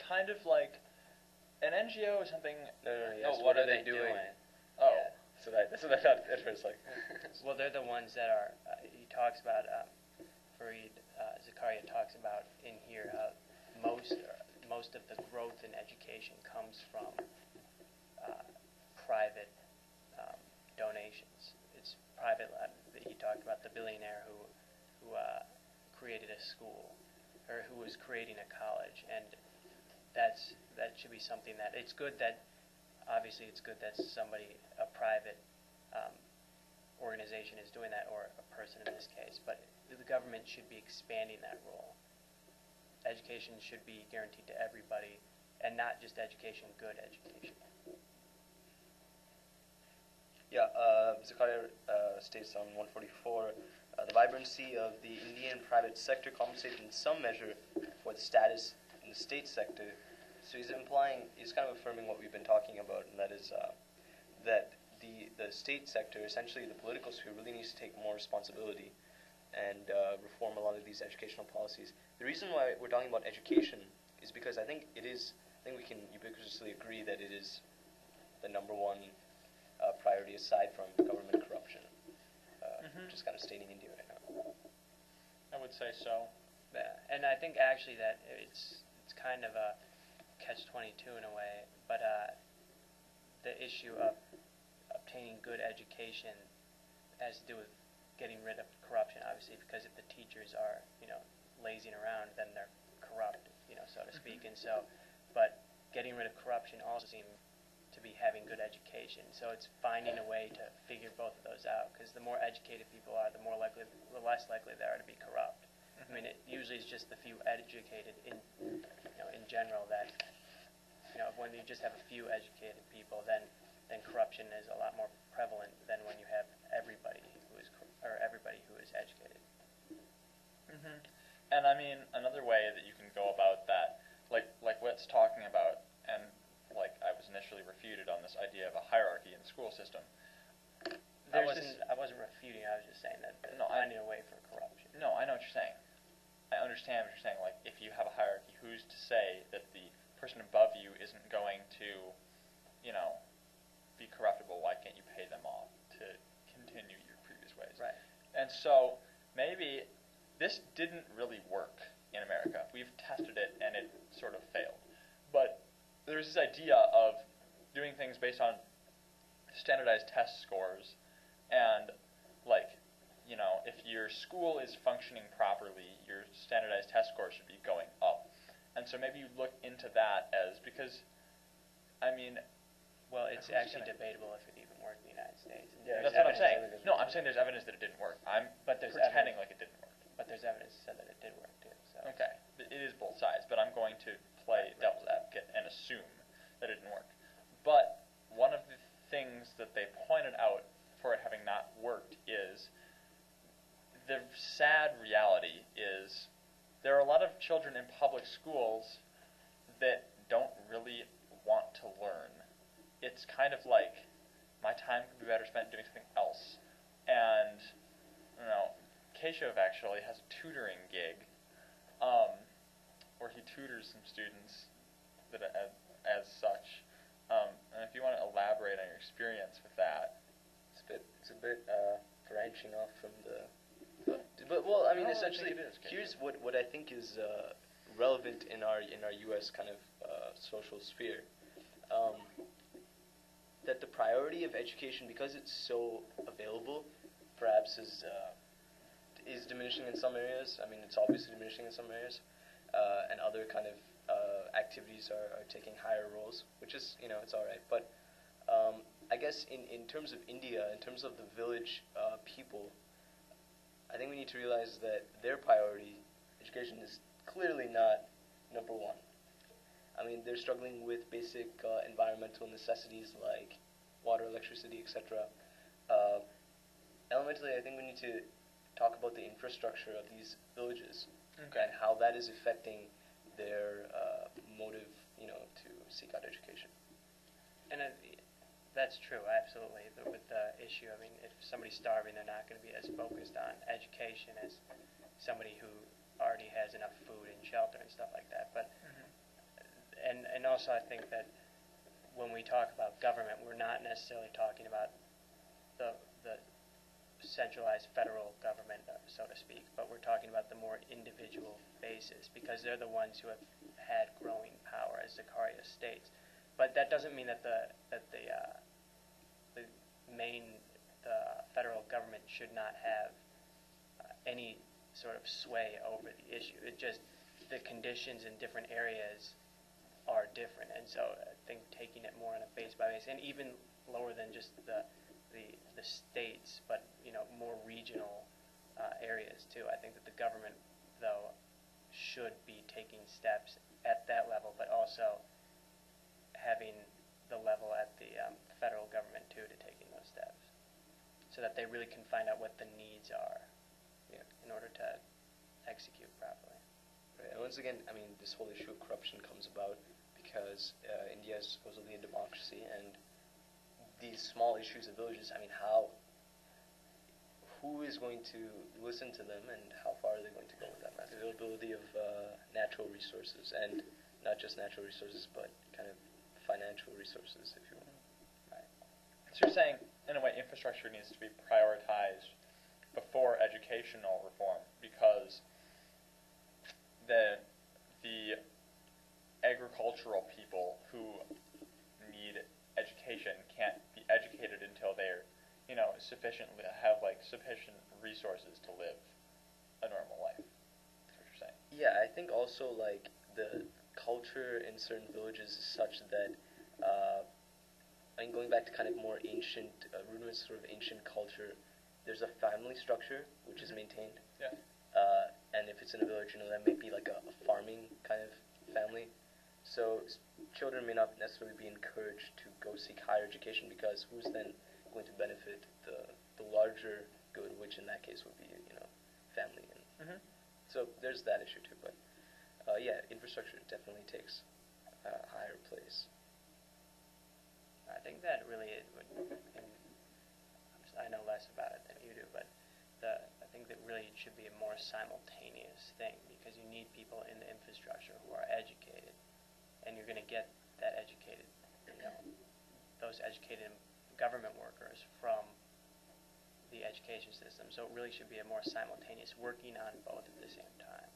kind of like an NGO or something. No, what are they doing? Oh. Yeah. That's what I thought at first. Like, well, they're the ones that are. He talks about. Fareed Zakaria talks about in here how most of the growth in education comes from private donations. It's private. He talked about the billionaire who created a school, or who was creating a college, and that should be something that it's good that obviously it's good that a private organization is doing that, or a person in this case, but the government should be expanding that role. Education should be guaranteed to everybody, and not just education, good education. Yeah, Zakaria states on 144, the vibrancy of the Indian private sector compensates in some measure for the status in the state sector. So he's kind of affirming what we've been talking about, and that is that the state sector, essentially the political sphere, really needs to take more responsibility and reform a lot of these educational policies. The reason why we're talking about education is because I think we can ubiquitously agree that it is the number one priority aside from government corruption, just kind of stating India right now. I would say so. Yeah, and I think actually that it's kind of a catch-22 in a way, but the issue of obtaining good education has to do with getting rid of corruption, obviously, because if the teachers are, lazing around, then they're corrupt, so to speak. And so, but getting rid of corruption also seems to be having good education. So it's finding a way to figure both of those out, because the more educated people are, the less likely they are to be corrupt. I mean, it usually is just the few educated in general that, when you just have a few educated people, then corruption is a lot more prevalent than when you have everybody who is educated. Mm-hmm. And I mean, another way that you can go about that, like Whit's talking about, and like I was initially refuted on this idea of a hierarchy in the school system. I wasn't refuting. I was just saying that finding a way for corruption. No, I know what you're saying. I understand what you're saying. Like, if you have a hierarchy, who's to say that the person above you isn't going to, be corruptible? Why can't you pay them off to continue your previous ways? Right. And so maybe this didn't really work in America. We've tested it, and it sort of failed. But there's this idea of doing things based on standardized test scores, and if your school is functioning properly, your standardized test score should be going up. And so maybe you look into that because, I mean... Well, it's actually debatable if it even worked in the United States. Yeah, that's what I'm saying. No, I'm saying there's evidence that it didn't work. I'm pretending like it didn't work. But there's evidence that it did work, too. So. Okay. It is both sides, but I'm going to play devil's advocate and assume that it didn't work. But one of the things that they pointed out for it having not worked is the sad reality is there are a lot of children in public schools that don't really want to learn. It's kind of like my time could be better spent doing something else. And, Keshav actually has a tutoring gig where he tutors some students as such. And if you want to elaborate on your experience with that. It's a bit branching off from the... But I mean, essentially, here's what I think is relevant in our U.S. kind of social sphere. That the priority of education, because it's so available, perhaps is diminishing in some areas. I mean, it's obviously diminishing in some areas, and other kind of activities are taking higher roles, which is, it's all right. But I guess in terms of India, in terms of the village people, I think we need to realize that their priority, education, is clearly not number one. I mean, they're struggling with basic environmental necessities like water, electricity, etc. Elementally, I think we need to talk about the infrastructure of these villages and how that is affecting their motive, to seek out education. And that's true, absolutely. But with the issue, I mean, if somebody's starving, they're not going to be as focused on education as somebody who already has enough food and shelter and stuff like that. But and also I think that when we talk about government, we're not necessarily talking about the centralized federal government, so to speak, but we're talking about the more individual bases, because they're the ones who have had growing power, as Zakaria states. But that doesn't mean that the federal government should not have any sort of sway over the issue. It just, the conditions in different areas are different, and so I think taking it more on a base by base, and even lower than just the states, but more regional areas too. I think that the government, though, should be taking steps at that level, but also having the level at the federal government too to taking those steps, so that they really can find out what the needs are, in order to execute properly. Right. And once again, I mean, this whole issue of corruption comes about because India is supposedly a democracy, and these small issues of villages, I mean, who is going to listen to them, and how far are they going to go with them? The availability of natural resources, and not just natural resources, but kind of financial resources, if you will. Right. So you're saying, in a way, infrastructure needs to be prioritized before educational reform, because the agricultural people who need education can't be educated until they're sufficient resources to live a normal life. That's what you're saying. Yeah, I think also like the culture in certain villages is such that going back to kind of more ancient rudiments, sort of ancient culture, there's a family structure which is maintained. Yeah. And if it's in a village, that may be like a farming kind of family. So children may not necessarily be encouraged to go seek higher education, because who's then going to benefit the larger good, which in that case would be family. And so there's that issue too. But yeah, infrastructure definitely takes a higher place. I think that really I know less about it than you do, but I think that really it should be a more simultaneous thing, because you need people in the infrastructure who are educated, and you're going to get that educated, those educated government workers from the education system. So it really should be a more simultaneous working on both at the same time.